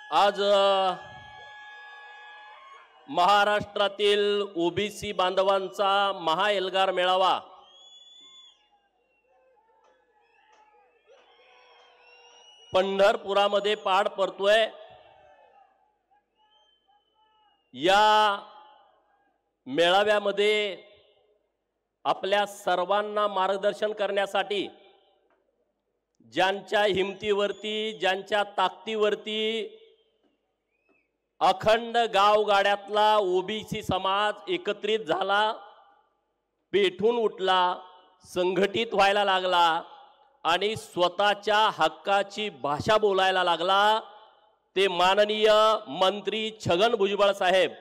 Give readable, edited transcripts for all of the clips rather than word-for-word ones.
आज महाराष्ट्रातील ओबीसी बांधवांचा महाएल्गार मेळावा पंढरपुरामध्ये पार पडतोय। या मेळाव्यामध्ये आपल्या सर्वांना मार्गदर्शन करण्यासाठी ज्यांच्या हिमतीवरती ज्यांच्या ताकदीवरती अखंड गावगाड्यातला ओबीसी समाज एकत्रित झाला, पेठून उठला, संघटित व्हायला लागला आणि स्वतःच्या हक्काची भाषा बोलायला लागला, ते माननीय मंत्री छगन भुजबळ साहेब।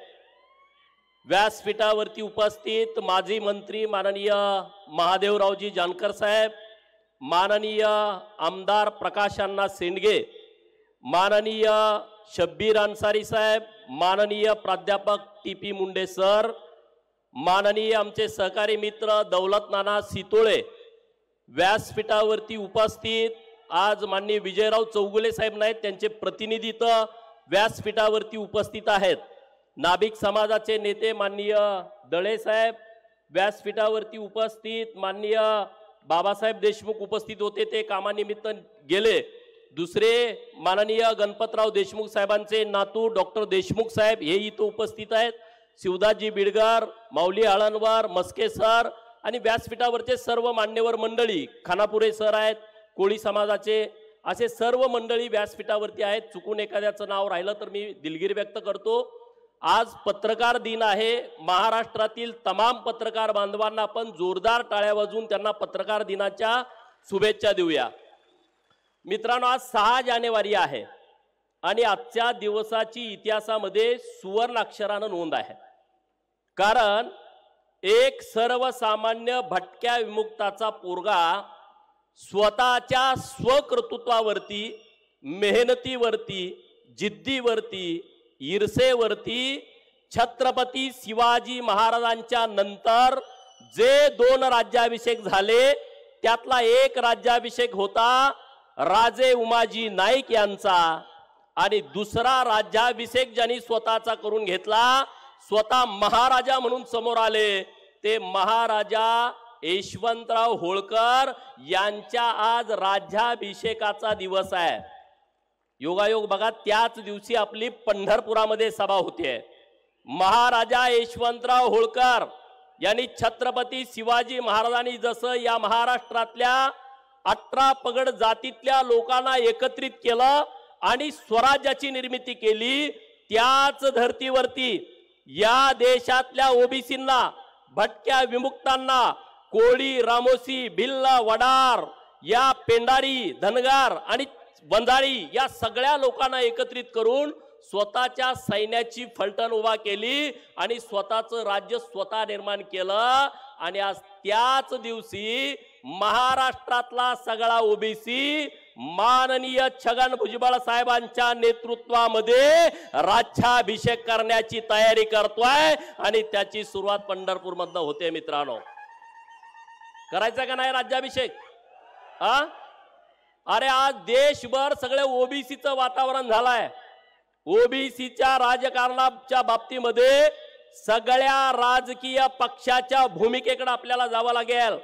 व्यासपीठावरती उपस्थित माजी मंत्री माननीय महादेवरावजी जानकर साहेब, माननीय आमदार प्रकाश अण्णा शेंडगे, माननीय शब्बीर अन्सारी साहेब, माननीय प्राध्यापक टी.पी. मुंडे सर, माननीय आमचे सहकारी मित्र दौलत नाना सितोळे, व्यासपीठावरती उपस्थित आज माननीय विजयराव चौगुले साहेब नाहीत, त्यांचे प्रतिनिधी व्यासपीठावरती उपस्थित आहेत। नाभिक समाजाचे नेते माननीय दळे साहेब व्यासपीठावरती उपस्थित, माननीय बाबासाहेब देशमुख उपस्थित होते, ते कामानिमित्त गेले। दुसरे माननीय गणपतराव देशमुख साहेबांचे नातू डॉक्टर देशमुख साहेब हे इथं उपस्थित आहेत। शिवदासजी बिडगर, माऊली आळणवार, मस्के सर आणि व्यासपीठावरचे सर्व मान्यवर मंडळी, खानापुरे सर आहेत, कोळी समाजाचे, असे सर्व मंडळी व्यासपीठावरती आहेत। चुकून एखाद्याचं नाव राहिलं तर मी दिलगिरी व्यक्त करतो। आज पत्रकार दिन आहे। महाराष्ट्रातील तमाम पत्रकार बांधवांना आपण जोरदार टाळ्या वाजवून त्यांना पत्रकार दिनाच्या शुभेच्छा देऊया। मित्रांनो, आज 6 जानेवारी आहे आणि आजच्या दिवसाची इतिहासामध्ये सुवर्ण अक्षरानं नोंद आहे, कारण एक सर्वसामान्य भटक्या विमुक्ताचा पोरगा स्वतःच्या स्वकर्तृत्वावरती, मेहनतीवरती, जिद्दीवरती, ईर्षेवरती छत्रपती शिवाजी महाराजांच्या नंतर जे 2 राज्याभिषेक झाले त्यातला एक राज्याभिषेक होता राजे उमाजी नाईक यांचा, आणि दुसरा राज्याभिषेक ज्यांनी स्वतःचा करून घेतला, स्वतः महाराजा म्हणून समोर आले, ते महाराजा यशवंतराव होळकर यांच्या आज राज्याभिषेकाचा दिवस आहे। योगायोग बघा, त्याच दिवशी आपली पंढरपुरामध्ये सभा होते। महाराजा यशवंतराव होळकर यांनी छत्रपती शिवाजी महाराजांनी जसं या महाराष्ट्रातल्या 18 पगड जातीतल्या लोकांना एकत्रित केलं आणि स्वराज्याची निर्मिती केली, त्याच धर्तीवरती या देशातल्या ओबीसींना, भटक्या विमुक्तांना, कोळी, रामोसी, भिल्ल, वडार, या पेंडारी, धनगार आणि वंजारी या सगळ्या लोकांना एकत्रित करून स्वतःच्या सैन्याची फलटण उभा केली आणि स्वतःचं राज्य स्वतः निर्माण केलं। आणि आज त्याच दिवशी महाराष्ट्रातला सगळा ओबीसी माननीय छगन भुजबळ साहेबांच्या नेतृत्वामध्ये राज्याभिषेक करण्याची तयारी करतोय आणि त्याची सुरुवात पंढरपूरमधनं होते। मित्रांनो, करायचा का नाही राज्याभिषेक? अरे आज देशभर सगळे ओबीसीचं वातावरण झालंय। ओबीसीच्या राजकारणाच्या बाबतीमध्ये सगळ्या राजकीय पक्षाच्या भूमिकेकडे आपल्याला जावं लागेल।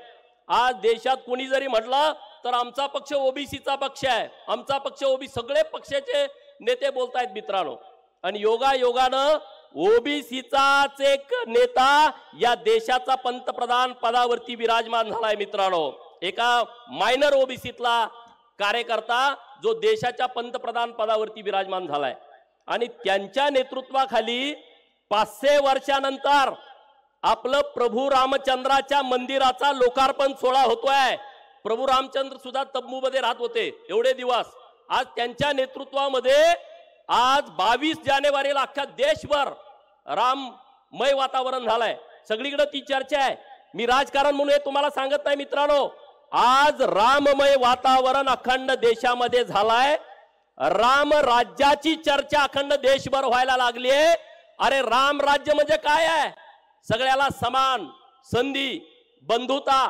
आज देशात कोणी जरी म्हटलं तर आमचा पक्ष ओबीसीचा पक्ष आहे, आमचा पक्ष ओबीसी, सगळे पक्षाचे नेते बोलतायत मित्रांनो। आणि योगायोगानं ओबीसीचाच एक नेता या देशाचा पंतप्रधान पदावरती विराजमान झालाय मित्रांनो। एका मायनर ओबीसीतला कार्यकर्ता जो देशाच्या पंतप्रधान पदावरती विराजमान झालाय आणि त्यांच्या नेतृत्वाखाली 500 वर्षानंतर आपलं प्रभू रामचंद्राच्या मंदिराचा लोकार्पण सोहळा होतोय। प्रभू रामचंद्र सुद्धा तंबूमध्ये राहत होते एवढे दिवस। आज त्यांच्या नेतृत्वामध्ये आज 22 जानेवारीला अख्ख्या देशभर राममय वातावरण झालंय, सगळीकडे ती चर्चा आहे। मी राजकारण म्हणून हे तुम्हाला सांगत नाही मित्रांनो, आज राममय वातावरण अखंड देशामध्ये झालाय। राम राज्याची चर्चा अखंड देशभर व्हायला लागली आहे। अरे राम राज्य म्हणजे काय आहे? सगळ्याला समान संधी, बंधुता,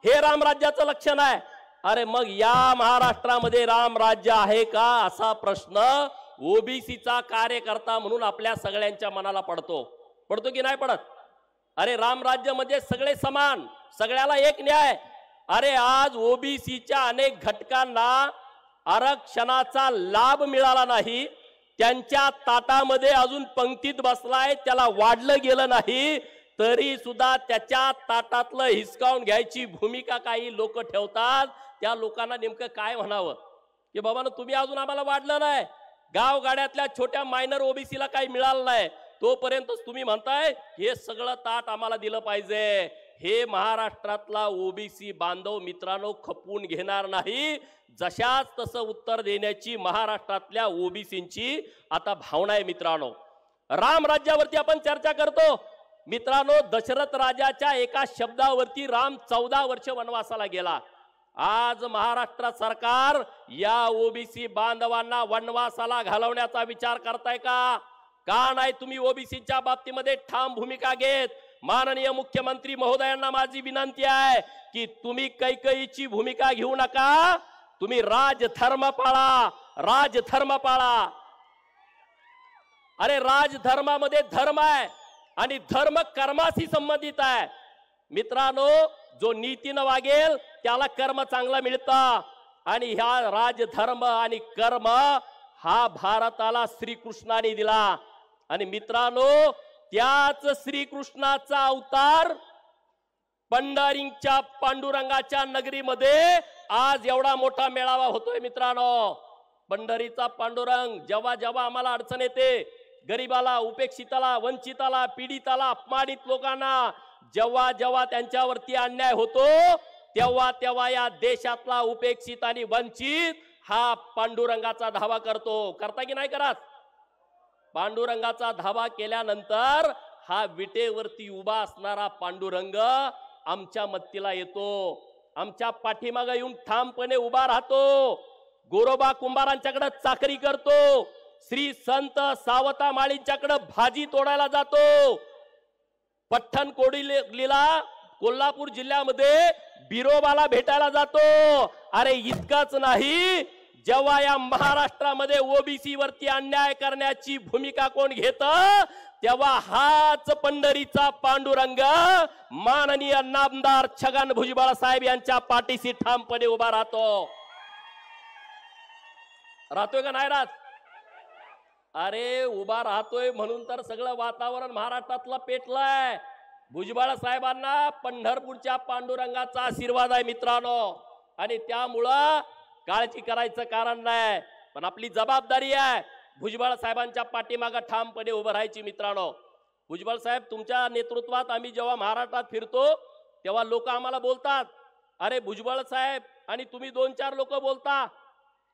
हे राम राज्याचं लक्षण आहे। अरे मग या महाराष्ट्रामध्ये राम राज्य आहे का असा प्रश्न ओबीसीचा कार्यकर्ता म्हणून आपल्या सगळ्यांच्या मनाला पडतो की नाही पडत? अरे रामराज्य म्हणजे सगळे समान, सगळ्याला एक न्याय. अरे आज ओबीसीच्या अनेक घटकांना आरक्षणाचा लाभ मिळाला नाही, त्यांच्या ताटामध्ये अजून पंक्तीत बसलाय, त्याला वाढलं गेलं नाही, तरी सुद्धा त्याच्या ताटातलं हिसकावून घ्यायची भूमिका काही लोक ठेवतात. त्या लोकांना नेमकं काय म्हणावं की बाबा तुम्ही अजून आम्हाला वाढलं नाही, गावगाड्यातल्या छोट्या मायनर ओबीसीला काही मिळालं नाही, तोपर्यंतच तुम्ही म्हणताय हे सगळं ताट आम्हाला दिलं पाहिजे. हे महाराष्ट्रातला ओबीसी बांधव मित्रांनो खपवून घेणार नाही. जशाच तसं उत्तर देण्याची महाराष्ट्रातल्या ओबीसींची आता भावना आहे मित्रांनो. राम राज्यावरती आपण चर्चा करतो मित्रांनो. दशरथ राजाच्या एका शब्दावरती राम 14 वर्ष वनवासाला गेला. आज महाराष्ट्र सरकार या ओबीसी बांधवांना वनवासाला घालवण्याचा विचार करताय का? का नाही तुम्ही ओबीसीच्या बाबतीमध्ये ठाम भूमिका घेत? माननीय मुख्यमंत्री महोदयांना माझी विनंती आहे की तुम्ही कैकईची भूमिका घेऊ नका, तुम्ही राजधर्म पाळा, राजधर्म पाळा. अरे राजधर्मामध्ये धर्म आहे आणि धर्म कर्माशी संबंधित आहे मित्रांनो. जो नीतीनं वागेल त्याला कर्म चांगलं मिळतं आणि ह्या राजधर्म आणि कर्म हा भारताला श्रीकृष्णाने दिला. आणि मित्रांनो त्याच श्रीकृष्णाचा अवतार पंढरीच्या पांडुरंगाच्या नगरीमध्ये आज एवढा मोठा मेळावा होतोय मित्रांनो. पंढरीचा पांडुरंग जेव्हा जेव्हा आम्हाला अडचण येते, गरीबाला, उपेक्षिताला, वंचिताला, पीडिताला, अपमानित लोकांना जेव्हा जेव्हा त्यांच्यावरती अन्याय होतो, तेव्हा तेव्हा या देशातला उपेक्षित आणि वंचित हा पांडुरंगाचा धावा करतो. करता की नाही करत? पांडुरंगाचा धावा केल्यानंतर हा विटेवरती उभा असणारा पांडुरंग आमच्या मत्तीला येतो, आमच्या पाठीमागे येऊन ठामपणे उभा राहतो. गोरोबा कुंभारांच्याकडे चाकरी करतो, श्री संत सावता माळींच्याकडे भाजी तोडायला जातो, पठ्ठण कोडीलीला कोल्हापूर जिल्ह्यामध्ये बिरोबाला भेटायला जातो. अरे इतकंच नाही, जेव्हा या महाराष्ट्रामध्ये ओबीसी वरती अन्याय करण्याची भूमिका कोण घेत, तेव्हा हाच पंढरीचा पांडुरंग माननीय नामदार छगन भुजबळ साहेब यांच्या पाठीशी ठामपणे उभा राहतोय का नाही राहत? अरे उभा राहतोय म्हणून तर सगळं वातावरण महाराष्ट्रातलं पेटलंय. भुजबळ साहेबांना पंढरपूरच्या पांडुरंगाचा आशीर्वाद आहे मित्रांनो, आणि त्यामुळं काळजी करायचं कारण नाही. पण आपली जबाबदारी आहे भुजबळ साहेबांच्या पाठीमागे ठामपणे उभं राहायची मित्रांनो. भुजबळ साहेब तुमच्या नेतृत्वात आम्ही जेव्हा महाराष्ट्रात फिरतो तेव्हा लोक आम्हाला बोलतात, अरे भुजबळ साहेब आणि तुम्ही 2-4 लोक बोलता,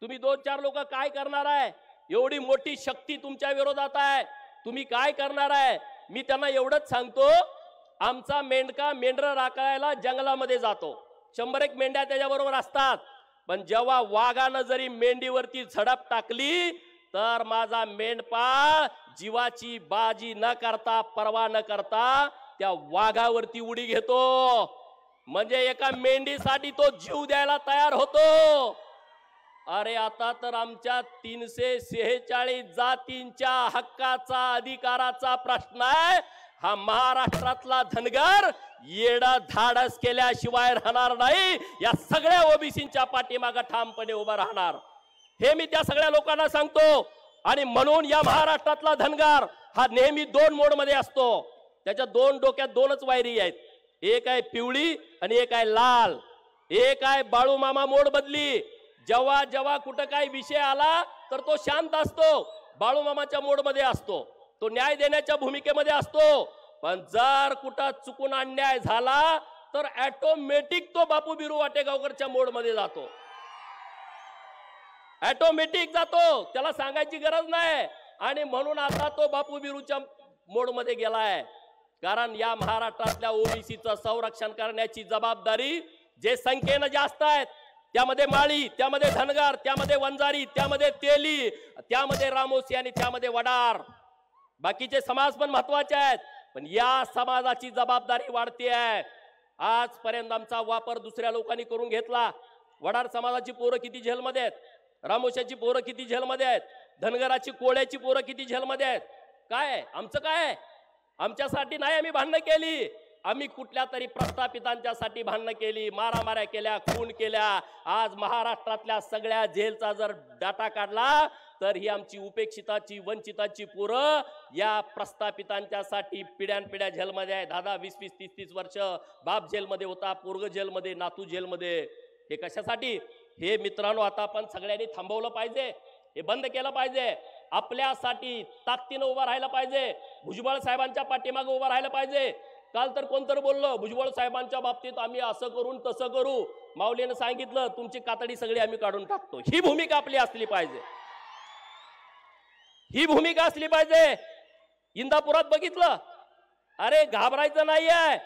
तुम्ही 2-4 लोक काय करणार आहे? एवढी मोठी शक्ती तुमच्या विरोधात आहे, तुम्ही काय करणार आहे? मी त्यांना एवढंच सांगतो, आमचा मेंढका मेंढर राखायला जंगलामध्ये जातो, 100-1 मेंढ्या त्याच्याबरोबर असतात, पण जेव्हा वाघानं जरी मेंढीवरती झडप टाकली तर माझा मेंढपाळ जीवाची बाजी न करता, परवा न करता त्या वाघावरती उडी घेतो. म्हणजे एका मेंढीसाठी तो जीव द्यायला तयार होतो. अरे आता तर आमच्या 346 जातींच्या हक्काचा, अधिकाराचा प्रश्न आहे. हा महाराष्ट्रातला धनगर येडा धाडस केल्याशिवाय राहणार नाही. या सगळ्या ओबीसींच्या पाठीमागे ठामपणे उभा राहणार, हे मी त्या सगळ्या लोकांना सांगतो. आणि म्हणून या महाराष्ट्रातला धनगर हा नेहमी 2 मोड मध्ये असतो. त्याच्या 2 डोक्यात 2च वायरी आहेत, एक आहे पिवळी आणि एक आहे लाल. एक आहे बाळू मामा मोड बदली, जेव्हा जेव्हा कुठं काही विषय आला तर तो शांत असतो, बाळू मामाच्या मोड मध्ये असतो, तो न्याय देण्याच्या भूमिकेमध्ये असतो. पण जर कुठं चुकून अन्याय झाला तर ऑटोमॅटिक तो बापू बिरू वाटेगावकरच्या मोड मध्ये जातो, ऑटोमॅटिक जातो, त्याला सांगायची गरज नाही. आणि म्हणून आता तो बापू बिरूच्या मोड मध्ये गेलाय. कारण या महाराष्ट्रातल्या ओबीसीचं संरक्षण करण्याची जबाबदारी जे संख्येनं जास्त आहेत, त्यामध्ये माळी, त्यामध्ये धनगर, त्यामध्ये वंजारी, त्यामध्ये तेली, त्यामध्ये रामोसी आणि त्यामध्ये वडार, बाकीचे समाज पण महत्वाचे आहेत, पण या समाजाची जबाबदारी वाढते आहे. आजपर्यंत आमचा वापर दुसऱ्या लोकांनी करून घेतला. वडार समाजाची पोरं किती जेलमध्ये आहेत, रामोशाची पोरं किती जेलमध्ये आहेत, धनगराची कोळ्याची पोरं किती जेलमध्ये आहेत. काय आमचं काय? आमच्यासाठी नाही आम्ही भांडणं केली, आम्ही कुठल्या तरी प्रस्थापितांच्यासाठी भांडणं केली, मारामाऱ्या केल्या, खून केल्या. आज महाराष्ट्रातल्या सगळ्या जेलचा जर डाटा काढला तर ही आमची उपेक्षिताची वंचिताची पोरं या प्रस्थापितांच्यासाठी पिढ्यानपिढ्या जेलमध्ये आहे. 10-10, 20-20, 30-30 वर्ष बाप जेलमध्ये होता, पोरग जेलमध्ये, नातू जेलमध्ये. हे कशासाठी? हे मित्रांनो आता आपण सगळ्यांनी थांबवलं पाहिजे, हे बंद केलं पाहिजे. आपल्यासाठी ताकदीनं उभं राहायला पाहिजे, भुजबळ साहेबांच्या पाठीमागे उभं राहायला पाहिजे. काल तर कोणतरी बोललं भुजबळ साहेबांच्या बाबतीत आम्ही असं करून तसं करू, माऊलीनं सांगितलं तुमची कातडी सगळी आम्ही काढून टाकतो. ही भूमिका आपली असली पाहिजे, ही भूमिका असली पाहिजे. इंदापुरात बघितलं, अरे घाबरायचं नाहीये,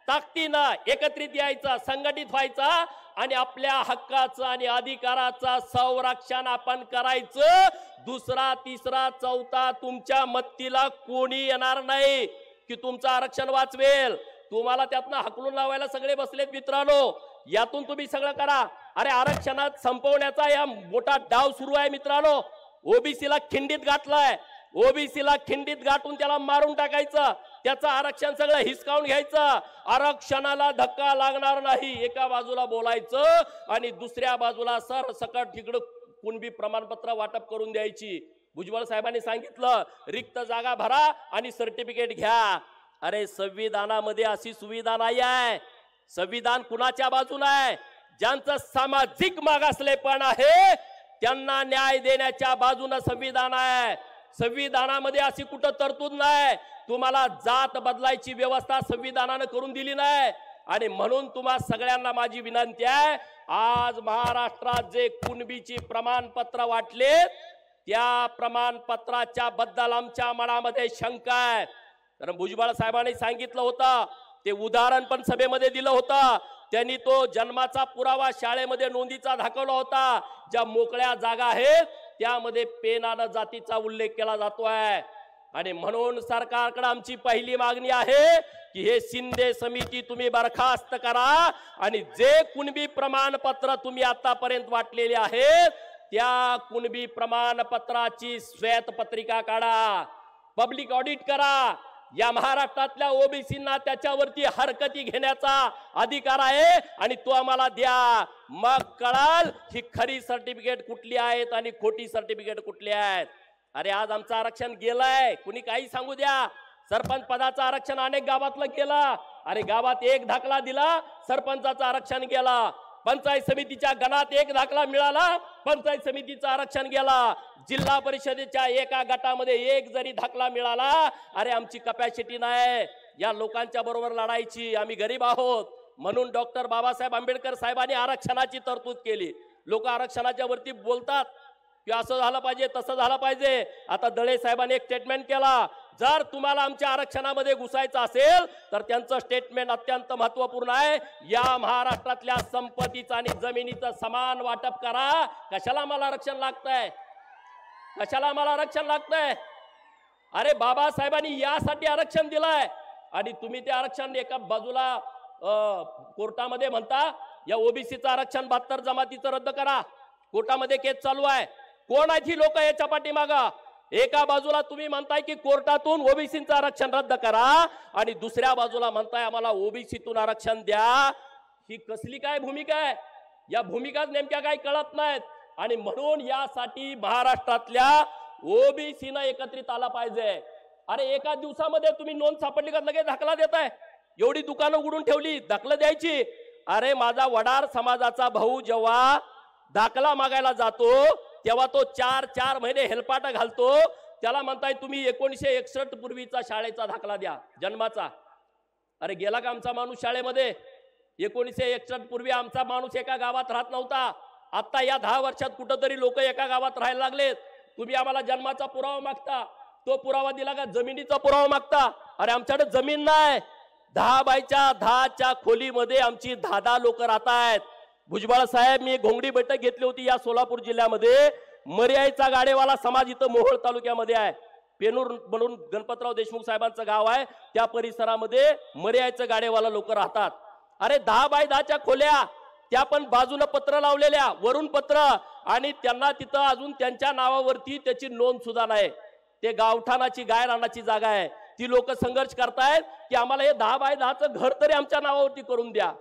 ताकदीनं एकत्रित यायचं, संघटित व्हायचा आणि आपल्या हक्काचं आणि अधिकाराचं संरक्षण आपण करायचं. दुसरा तिसरा चौथा तुमच्या मत्तीला कोणी येणार नाही की तुमचं आरक्षण वाचवेल. तुम्हाला त्यातनं हकलून लावायला सगळे बसलेत मित्रांनो, यातून तुम्ही सगळं करा. अरे आरक्षणात संपवण्याचा या मोठा डाव सुरू आहे मित्रांनो. ओबीसीला खिंडीत गाठलाय, ओबीसीला खिंडीत गाठून त्याला मारून टाकायचं, त्याचं आरक्षण सगळं हिसकावून घ्यायचं. आरक्षणाला धक्का लागणार नाही एका बाजूला बोलायचं आणि दुसऱ्या बाजूला सरसकट तिकडं कुणबी प्रमाणपत्र वाटप करून द्यायची. भुजबळ साहेबांनी सांगितलं रिक्त जागा भरा आणि सर्टिफिकेट घ्या. अरे संविधानामध्ये अशी सुविधा नाही आहे. संविधान कुणाच्या बाजूला आहे? ज्यांचं सामाजिक मागासलेपण आहे त्यांना न्याय देण्याच्या बाजूने संविधान आहे. संविधानामध्ये अशी कुठं तरतूद नाही. तुम्हाला जात बदलायची व्यवस्था संविधानाने करून दिली नाही. आणि म्हणून तुम्हा सगळ्यांना माझी विनंती आहे, आज महाराष्ट्रात जे कुणबीची प्रमाणपत्र वाटले त्या प्रमाणपत्राच्या बद्दल आमच्या मनामध्ये शंका आहे. कारण भुजबळ साहेबांनी सांगितलं होतं, ते उदाहरण पण सभेमध्ये दिलं होतं. त्यांनी तो जन्माचा पुरावा शाळेमध्ये नोंदीचा दाखवला होता. ज्या मोकळ्या जागा आहेत त्यामध्ये पेनानं जातीचा उल्लेख केला जातोय. आणि म्हणून सरकारकडे आमची पहिली मागणी आहे की हे शिंदे समिती तुम्ही बरखास्त करा आणि जे कुणबी प्रमाणपत्र तुम्ही आतापर्यंत वाटलेले आहेत त्या कुणबी प्रमाणपत्राची श्वेतपत्रिका काढा, पब्लिक ऑडिट करा. या महाराष्ट्रातल्या ओबीसींना त्याच्यावरती हरकती घेण्याचा अधिकार आहे आणि तो आम्हाला द्या. मग कळाल ही खरी सर्टिफिकेट कुठली आहेत आणि खोटी सर्टिफिकेट कुठली आहेत. अरे आज आमचं आरक्षण गेलंय, कुणी काही सांगू द्या. सरपंच पदाचं आरक्षण अनेक गावातलं केलं. अरे गावात एक दाखला दिला, सरपंचाचं आरक्षण गेला. पंचायत समितीच्या गणात एक दाखला मिळाला, पंचायत समितीचं आरक्षण गेला. जिल्हा परिषदेच्या एका गटामध्ये एक जरी दाखला मिळाला, अरे आमची कपॅसिटी नाही या लोकांच्या बरोबर लढायची. आम्ही गरीब आहोत. म्हणून डॉक्टर बाबासाहेब आंबेडकर साहेबांनी आरक्षणाची तरतूद केली. लोक आरक्षणाच्या वरती बोलतात की असं झालं पाहिजे तसं झालं पाहिजे. आता दळे साहेबांनी एक स्टेटमेंट केला, जर तुम्हाला आमच्या आरक्षणामध्ये घुसायचं असेल तर त्यांचं स्टेटमेंट अत्यंत महत्त्वपूर्ण आहे. या महाराष्ट्रातल्या संपत्तीचं आणि जमिनीचं समान वाटप करा. कशाला आम्हाला आरक्षण लागतंय? कशाला आम्हाला आरक्षण लागतंय? अरे बाबासाहेबांनी यासाठी आरक्षण दिलंय आणि तुम्ही ते आरक्षण एका बाजूला कोर्टामध्ये म्हणता या ओबीसीचं आरक्षण 72 जमातीचं रद्द करा. कोर्टामध्ये केस चालू आहे. कोण आहेत ही लोक याच्या पाठीमागं? एका बाजूला तुम्ही म्हणताय की कोर्टातून ओबीसीचं आरक्षण रद्द करा आणि दुसऱ्या बाजूला म्हणताय आम्हाला ओबीसीतून आरक्षण द्या. ही कसली काय भूमिका आहे? या भूमिका नेमक्या काय कळत नाहीत. आणि म्हणून यासाठी महाराष्ट्रातल्या ओबीसीनं एकत्रित आला पाहिजे. अरे एका दिवसामध्ये तुम्ही नोंद सापडली का लगेच दाखला देताय? एवढी दुकानं उघडून ठेवली, दाखला द्यायची. अरे माझा वडार समाजाचा भाऊ जेव्हा दाखला मागायला जातो तेव्हा तो 4 महिने हेलपाटा घालतो. त्याला म्हणताय तुम्ही 1961 पूर्वीचा शाळेचा दाखला द्या, जन्माचा. अरे गेला का आमचा माणूस शाळेमध्ये? 1961 पूर्वी आमचा माणूस एका गावात राहत नव्हता. आता या 10 वर्षात कुठंतरी लोक एका गावात राहायला लागलेत. तुम्ही आम्हाला जन्माचा पुरावा मागता, तो पुरावा दिला का जमिनीचा पुरावा मागता? अरे आमच्याकडे जमीन नाही. 10 बाय 10च्या खोलीमध्ये आमची 10 लोक राहत आहेत. भुजबळ साहेब, मी घोंगडी बैठक घेतली होती या सोलापूर जिल्ह्यामध्ये. मर्याईचा गाडेवाला समाज इथं मोहोळ तालुक्यामध्ये आहे. पेनूर म्हणून गणपतराव देशमुख साहेबांचं गाव आहे, त्या परिसरामध्ये मर्याईचं गाडेवाला लोक राहतात. अरे 10 बाय 10च्या खोल्या, त्या पण बाजूला पत्र लावलेल्या, वरून पत्र, आणि त्यांना तिथं अजून त्यांच्या नावावरती त्याची नोंद सुद्धा नाही. ते गावठाणाची गायरानाची जागा आहे. ती लोक संघर्ष करतायत की आम्हाला हे 10 बाय 10चं घर तरी आमच्या नावावरती करून द्या.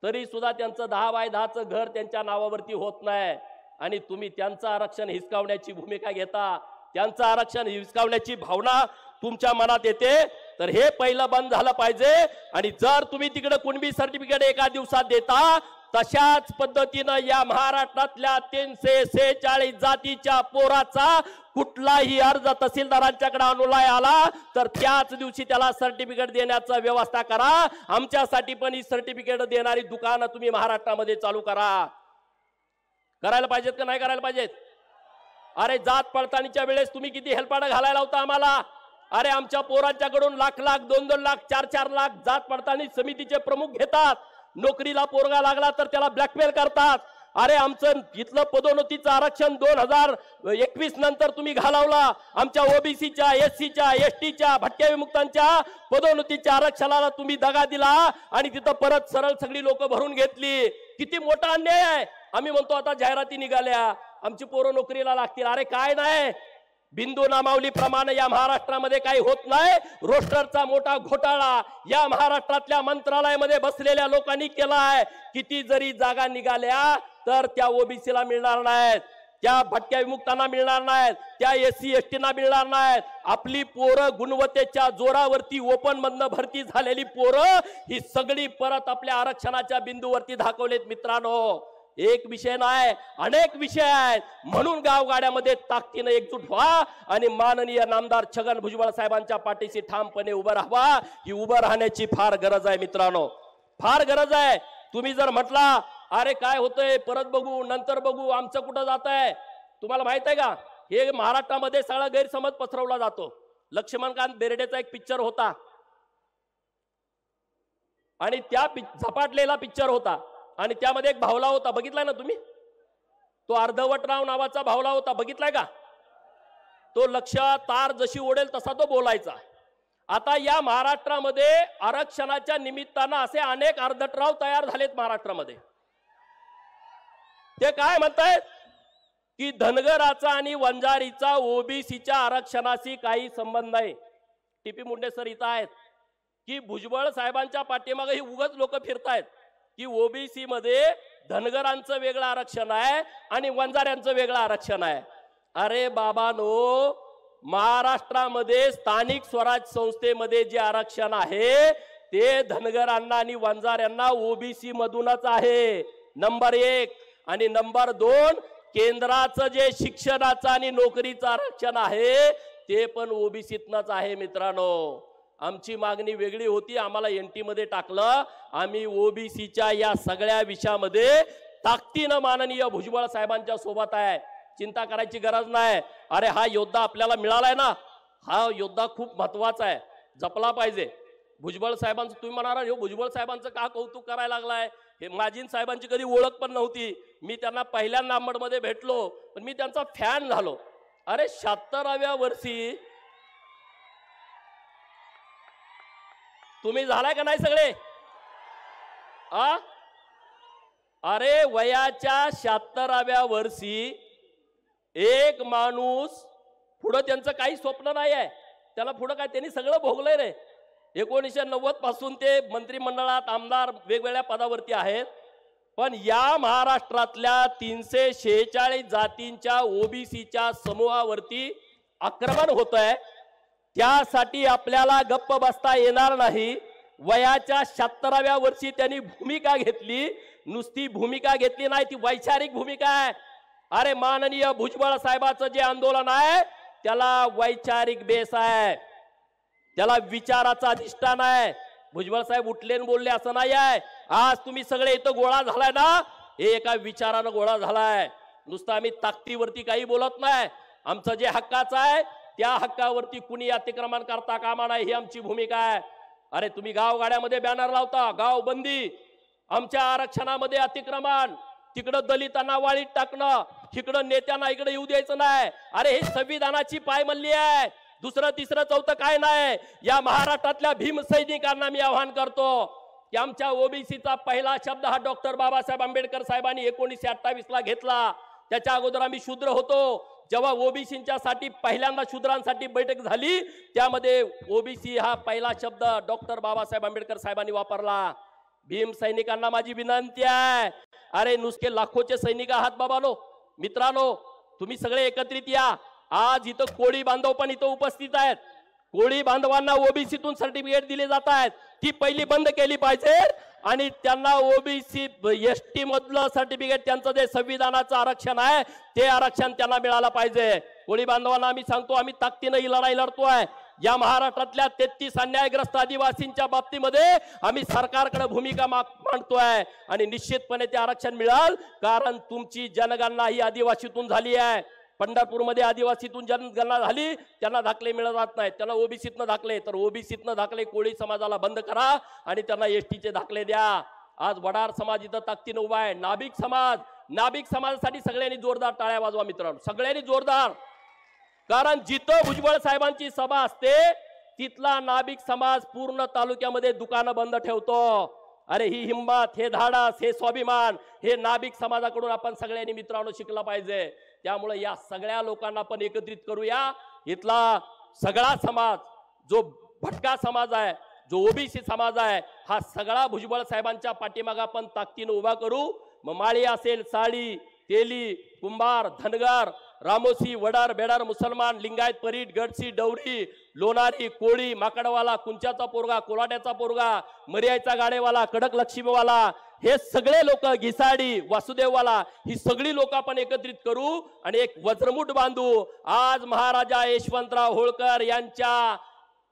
तरी सुद्धा त्यांचं 10 बाय 10चं घर त्यांच्या नावावरती होत नाही. आणि तुम्ही त्यांचं आरक्षण हिसकावण्याची भूमिका घेता, त्यांचं आरक्षण हिसकावण्याची भावना तुमच्या मनात येते. तर हे पहिलं बंद झालं पाहिजे. आणि जर तुम्ही तिकडे कुणबी सर्टिफिकेट एका दिवसात देता, तशाच पद्धतीनं या महाराष्ट्रातल्या 346 जातीच्या पोराचा कुठलाही अर्ज तहसीलदारांच्याकडे अनुलाय आला तर त्याच दिवशी त्याला सर्टिफिकेट देण्याची व्यवस्था करा. आमच्यासाठी पण ही सर्टिफिकेट देणारी दुकानं तुम्ही महाराष्ट्रामध्ये चालू करा. करायला पाहिजेत का नाही करायला पाहिजेत? अरे जात पडताळणीच्या वेळेस तुम्ही किती हेलपाडा घालायला होता आम्हाला. अरे आमच्या पोरांच्याकडून लाख लाख 2-2 लाख 4-4 लाख जात पडताळणी समितीचे प्रमुख घेतात. नोकरीला पोरगा लागला तर त्याला ब्लॅकमेल करतात. अरे आमचं इथलं पदोन्नतीचं आरक्षण 2021 नंतर तुम्ही घालवला. आमच्या ओबीसीच्या, एससीच्या, एसटीच्या, भटक्या विमुक्तांच्या पदोन्नतीच्या आरक्षणाला तुम्ही दगा दिला आणि तिथं परत सरळ सगळी लोक भरून घेतली. किती मोठा अन्याय आहे. आम्ही म्हणतो आता जाहिराती निघाल्या, आमची पोरं नोकरीला लागतील. अरे काय नाही, बिंदू नामावली प्रमाणे या महाराष्ट्रामध्ये काही होत नाही. रोस्टरचा मोठा घोटाळा या महाराष्ट्रातल्या मंत्रालयामध्ये बसलेल्या लोकांनी केलाय. किती जरी जागा निघाल्या तर त्या ओबीसीला मिळणार नाहीत, त्या भटक्या विमुक्तांना मिळणार नाहीत, त्या एससी एसटीना मिळणार नाहीत. आपली पोरं गुणवत्तेच्या जोरावरती ओपन मधनं भरती झालेली पोरं ही सगळी परत आपल्या आरक्षणाच्या बिंदूवरती दाखवलेत. मित्रांनो, एक विषय नाही, अनेक विषय आहेत. म्हणून गावगाड्यामध्ये ताकदीनं एकजूट व्हा आणि माननीय नामदार छगन भुजबळ साहेबांच्या पाठीशी ठामपणे उभं राहावा. ही उभं राहण्याची फार गरज आहे मित्रांनो, फार गरज आहे. तुम्ही जर म्हटला अरे काय होतंय, परत बघू, नंतर बघू, आमचं कुठं जात आहे, तुम्हाला माहित आहे का हे महाराष्ट्रामध्ये सगळा गैरसमज पसरवला जातो. लक्ष्मणकांत बेर्डेचा एक पिक्चर होता आणि त्या झपाटलेला पिक्चर होता आणि त्यामध्ये एक भावला होता, बघितलाय ना तुम्ही? तो अर्धवटराव नावाचा भावला होता, बघितलाय का? तो लक्ष तार जशी ओढेल तसा तो बोलायचा. आता या महाराष्ट्रामध्ये आरक्षणाच्या निमित्तानं असे अनेक अर्धटराव तयार झालेत महाराष्ट्रामध्ये. ते काय म्हणतायत की धनगराचा आणि वंजारीचा ओबीसीच्या आरक्षणाशी काही संबंध नाही. टीपी मुंडे सर इथं आहेत की भुजबळ साहेबांच्या पाठीमागे ही उगाच लोक फिरतायत की ओबीसी मध्ये धनगरांचं वेगळं आरक्षण आहे आणि वंजाऱ्यांचं वेगळं आरक्षण आहे. अरे बाबांनो, महाराष्ट्रामध्ये स्थानिक स्वराज संस्थेमध्ये जे आरक्षण आहे ते धनगरांना आणि वंजाऱ्यांना ओबीसी मधूनच आहे, नंबर 1. आणि नंबर 2, केंद्राचं जे शिक्षणाचं आणि नोकरीचं आरक्षण आहे ते पण ओबीसीतनच आहे. मित्रांनो, आमची मागणी वेगळी होती, आम्हाला एनटी मध्ये टाकलं. आम्ही ओबीसीच्या या सगळ्या विषयामध्ये ताकदीनं माननीय भुजबळ साहेबांच्या सोबत आहे, चिंता करायची गरज नाही. अरे हा योद्धा आपल्याला मिळालाय ना, हा योद्धा खूप महत्वाचा आहे, जपला पाहिजे. भुजबळ साहेबांचं तुम्ही म्हणाल हो भुजबळ साहेबांचं का कौतुक करायला लागलाय, हे माजीन साहेबांची कधी ओळख पण नव्हती. मी त्यांना पहिल्यांदा नांबडमध्ये भेटलो पण मी त्यांचा फॅन झालो. अरे 76व्या वर्षी तुम्ही झालाय का नाही सगळे? अरे वयाच्या 76व्या वर्षी एक माणूस, पुढं त्यांचं काही स्वप्न नाही आहे, त्याला पुढं काय, त्यांनी सगळं भोगलंय रे. 1990 पासून ते मंत्रिमंडळात आमदार वेगवेगळ्या पदावरती आहेत. पण या महाराष्ट्रातल्या 346 जातींच्या ओबीसीच्या समूहावरती आक्रमण होत आहे. त्यासाठी आपल्याला गप्प बसता येणार नाही. वयाच्या 76व्या वर्षी त्यांनी भूमिका घेतली, नुसती भूमिका घेतली नाही, ती वैचारिक भूमिका आहे. अरे माननीय भुजबळ साहेबाचं जे आंदोलन आहे त्याला वैचारिक बेस आहे, त्याला विचाराचा अधिष्ठान आहे. भुजबळ साहेब उठले आणि बोलले असं नाही आहे. आज तुम्ही सगळे इथं गोळा झालाय ना, हे एका विचारानं गोळा झालाय. नुसतं आम्ही ताकदीवरती काही बोलत नाही. आमचं जे हक्काचं आहे त्या हक्कावरती कुणी अतिक्रमण करता कामा नये, ही आमची भूमिका आहे. अरे तुम्ही गावगाड्यामध्ये बॅनर लावता, गाव बंदी, आमच्या आरक्षणामध्ये अतिक्रमण, तिकडं दलितांना वाळीत टाकणं, तिकडं नेत्यांना इकडे येऊ द्यायचं नाही. अरे हे संविधानाची पायमल्ली आहे, दुसरं तिसरं चौथं काय नाही. या महाराष्ट्रातल्या भीम सैनिकांना मी आवाहन करतो की आमच्या ओबीसीचा पहिला शब्द हा डॉक्टर बाबासाहेब आंबेडकर साहेबांनी 1928 ला घेतला. त्याच्या अगोदर आम्ही शूद्र होतो. जेव्हा ओबीसीच्या साठी पहिल्यांदा शूद्रांसाठी बैठक झाली त्यामध्ये ओबीसी हा पहिला शब्द डॉक्टर बाबासाहेब आंबेडकर साहेबांनी वापरला. भीम सैनिकांना माझी विनंती आहे, अरे नुसते लाखोचे सैनिक आहात बाबानो, मित्रांनो, तुम्ही सगळे एकत्रित या. आज इथं कोळी बांधव पण इथं उपस्थित आहेत. कोळी बांधवांना ओबीसीतून सर्टिफिकेट दिले जात आहेत, ती पहिली बंद केली पाहिजे आणि त्यांना ओबीसी एसटी मधलं सर्टिफिकेट, त्यांचं जे संविधानाचं आरक्षण आहे ते आरक्षण त्यांना मिळालं पाहिजे. कोळी बांधवांना आम्ही सांगतो, आम्ही ताकदीने ही लढाई लढतोय. या महाराष्ट्रातल्या 33 अन्यायग्रस्त आदिवासींच्या बाबतीमध्ये आम्ही सरकारकडे भूमिका मांडतोय आणि निश्चितपणे ते आरक्षण मिळाल, कारण तुमची जनगणना ही आदिवासीतून झाली आहे. पंढरपूरमध्ये आदिवासीतून जनगणना झाली, त्यांना दाखले मिळत नाहीत, त्यांना ओबीसीतनं दाखले, तर ओबीसीतनं दाखले कोळी समाजाला बंद करा आणि त्यांना एसटीचे दाखले द्या. आज वडार समाज इथं ताकदीने उभा आहे. नाभिक समाजासाठी सगळ्यांनी जोरदार टाळ्या वाजवा मित्रांनो, सगळ्यांनी जोरदार. कारण जिथं भुजबळ साहेबांची सभा असते तिथला नाभिक समाज पूर्ण तालुक्यामध्ये दुकानं बंद ठेवतो. अरे ही हिंमत, हे धाडस, हे स्वाभिमान, हे नाभिक समाजाकडून आपण सगळ्यांनी मित्रांनो शिकला पाहिजे. त्यामुळे या सगळ्या लोकांना आपण एकत्रित करूया. इथला सगळा समाज, जो भटका समाज आहे, जो ओबीसी समाज आहे, हा सगळा भुजबळ साहेबांच्या पाठीमागे आपण ताकदीने उभा करू. मग माळी असेल, साळी, तेली, कुंभार, धनगर, रामोसी, वडार, बेडार, मुसलमान, लिंगायत, परीट, गडसी, डवरी, लोणारी, कोळी, माकडवाला, कुंच्याचा पोरगा, कोलाट्याचा पोरगा, मर्यायचा गाडेवाला, कडक लक्ष्मीवाला, हे सगळे लोक, घिसाडी, वासुदेववाला, ही सगळी लोक आपण एकत्रित करू आणि एक वज्रमुठ बांधू. आज महाराजा यशवंतराव होळकर यांच्या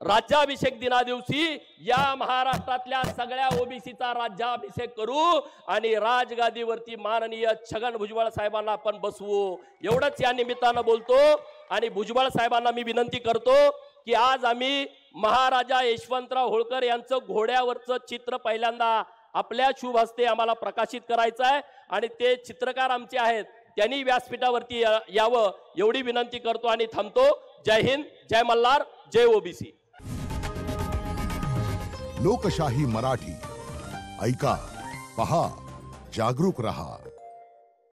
राज्याभिषेक दिना दिवशी या महाराष्ट्रातल्या सगळ्या ओबीसीचा राज्याभिषेक करू आणि राजगादीवरती माननीय छगन भुजबळ साहेबांना आपण बसवू. एवढंच या निमित्तानं बोलतो आणि भुजबळ साहेबांना मी विनंती करतो की आज आम्ही महाराजा यशवंतराव होळकर यांचं घोड्यावरचं चित्र पहिल्यांदा आपल्या शुभ हस्ते आम्हाला प्रकाशित करायचं आहे आणि ते चित्रकार आमचे आहेत, त्यांनी व्यासपीठावरती यावं एवढी विनंती करतो आणि थांबतो. जय हिंद, जय मल्हार, जय ओबीसी. लोकशाही मराठी ऐका, पहा, जागरूक रहा.